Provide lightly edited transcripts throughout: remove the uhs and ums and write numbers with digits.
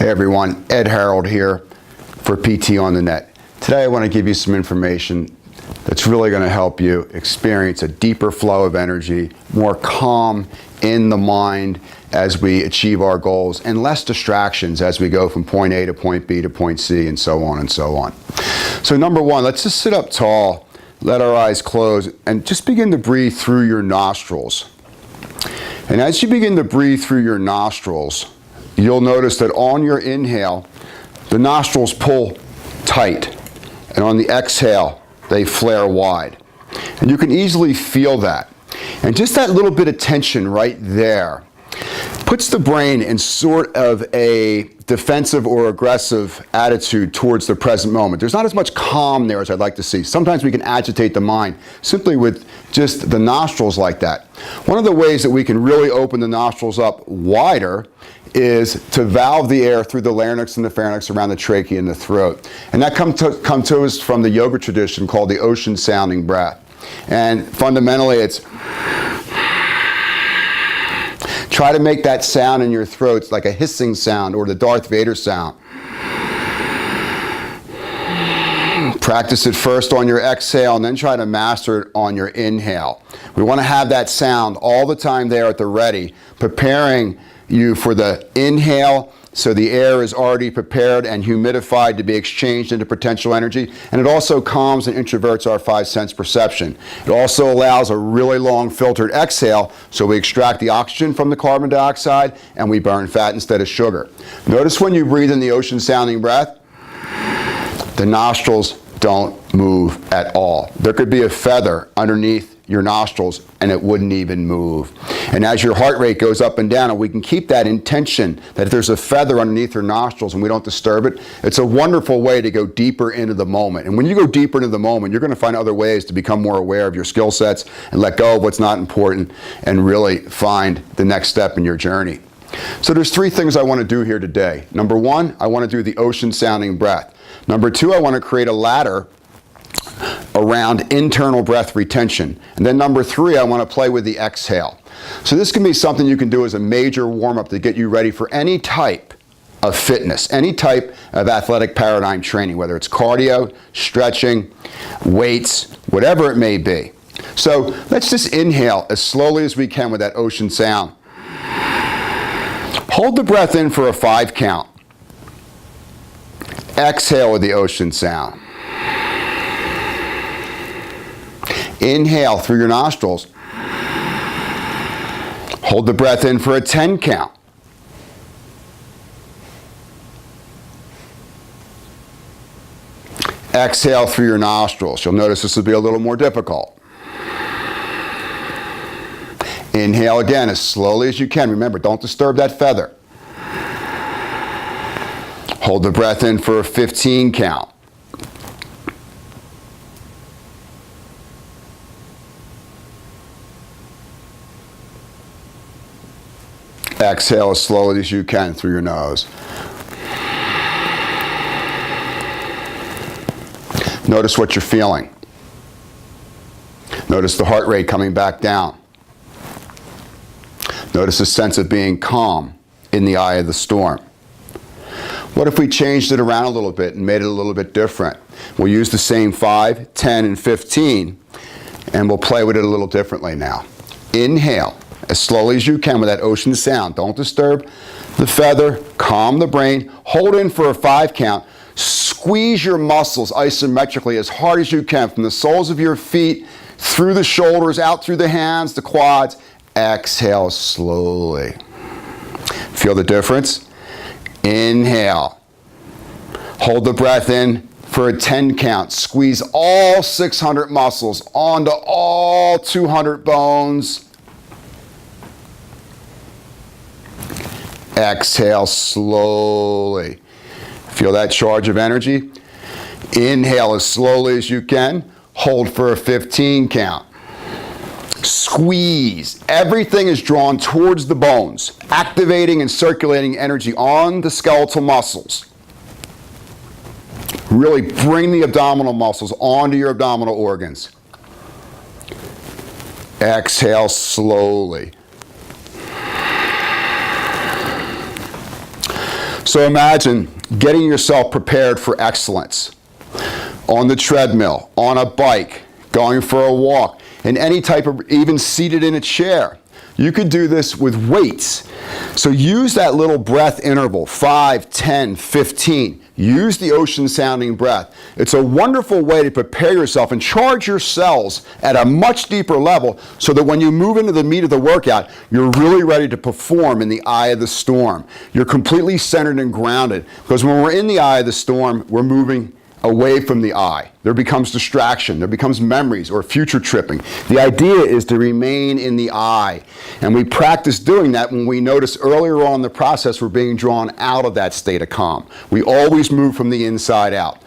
Hey everyone, Ed Harold here for PT on the Net. Today I want to give you some information that's really going to help you experience a deeper flow of energy, more calm in the mind as we achieve our goals, and less distractions as we go from point A to point B to point C, and so on and so on. So number one, let's just sit up tall, let our eyes close, and just begin to breathe through your nostrils. And as you begin to breathe through your nostrils, you'll notice that on your inhale, the nostrils pull tight, and on the exhale, they flare wide. And you can easily feel that. And just that little bit of tension right there puts the brain in sort of a defensive or aggressive attitude towards the present moment. There's not as much calm there as I'd like to see. Sometimes we can agitate the mind simply with just the nostrils like that. One of the ways that we can really open the nostrils up wider is to valve the air through the larynx and the pharynx around the trachea and the throat. And that comes to us from the yoga tradition called the ocean sounding breath. And fundamentally it's try to make that sound in your throat like a hissing sound or the Darth Vader sound. Practice it first on your exhale and then try to master it on your inhale. We want to have that sound all the time there at the ready, preparing you for the inhale so the air is already prepared and humidified to be exchanged into potential energy. And it also calms and introverts our five sense perception. It also allows a really long filtered exhale so we extract the oxygen from the carbon dioxide and we burn fat instead of sugar. Notice when you breathe in the ocean sounding breath, the nostrils don't move at all. There could be a feather underneath your nostrils and it wouldn't even move. And as your heart rate goes up and down, and we can keep that intention that if there's a feather underneath your nostrils and we don't disturb it, it's a wonderful way to go deeper into the moment. And when you go deeper into the moment, you're going to find other ways to become more aware of your skill sets and let go of what's not important and really find the next step in your journey. So there's three things I want to do here today. Number one, I want to do the ocean sounding breath. Number two, I want to create a ladder around internal breath retention. And then number three, I want to play with the exhale. So this can be something you can do as a major warm-up to get you ready for any type of fitness, any type of athletic paradigm training, whether it's cardio, stretching, weights, whatever it may be. So let's just inhale as slowly as we can with that ocean sound. Hold the breath in for a 5 count. Exhale with the ocean sound. Inhale through your nostrils. Hold the breath in for a 10 count. Exhale through your nostrils. You'll notice this will be a little more difficult. Inhale again as slowly as you can. Remember, don't disturb that feather. Hold the breath in for a 15 count. Exhale as slowly as you can through your nose. Notice what you're feeling. Notice the heart rate coming back down. Notice a sense of being calm in the eye of the storm. What if we changed it around a little bit and made it a little bit different? We'll use the same 5, 10, and 15, and we'll play with it a little differently now. Inhale as slowly as you can with that ocean sound. Don't disturb the feather. Calm the brain. Hold in for a 5 count. Squeeze your muscles isometrically as hard as you can from the soles of your feet, through the shoulders, out through the hands, the quads. Exhale slowly. Feel the difference? Inhale. Hold the breath in for a 10 count. Squeeze all 600 muscles onto all 200 bones. Exhale slowly. Feel that charge of energy? Inhale as slowly as you can. Hold for a 15 count. Squeeze. Everything is drawn towards the bones, activating and circulating energy on the skeletal muscles. Really bring the abdominal muscles onto your abdominal organs. Exhale slowly. So imagine getting yourself prepared for excellence on the treadmill, on a bike, going for a walk, in any type of, even seated in a chair. You could do this with weights. So use that little breath interval, 5, 10, 15. Use the ocean sounding breath. It's a wonderful way to prepare yourself and charge your cells at a much deeper level so that when you move into the meat of the workout, you're really ready to perform in the eye of the storm. You're completely centered and grounded, because when we're in the eye of the storm, we're moving away from the eye. There becomes distraction, there becomes memories or future tripping. The idea is to remain in the eye. And we practice doing that when we notice earlier on in the process we're being drawn out of that state of calm. We always move from the inside out.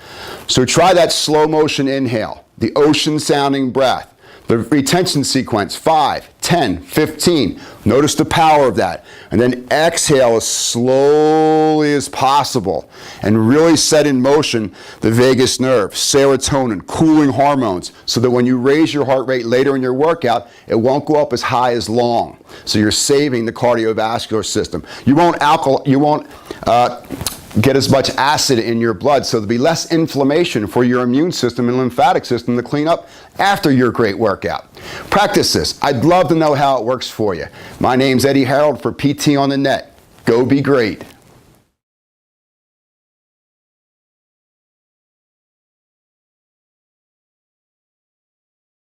So try that slow motion inhale, the ocean sounding breath, the retention sequence, 5, 10, 15. Notice the power of that. And then exhale as slowly as possible and really set in motion the vagus nerve, serotonin, cooling hormones, so that when you raise your heart rate later in your workout, it won't go up as high as long. So you're saving the cardiovascular system. You won't get as much acid in your blood, so there'll be less inflammation for your immune system and lymphatic system to clean up after your great workout. Practice this. I'd love to know how it works for you. My name's Eddie Harold for PT on the Net. Go be great.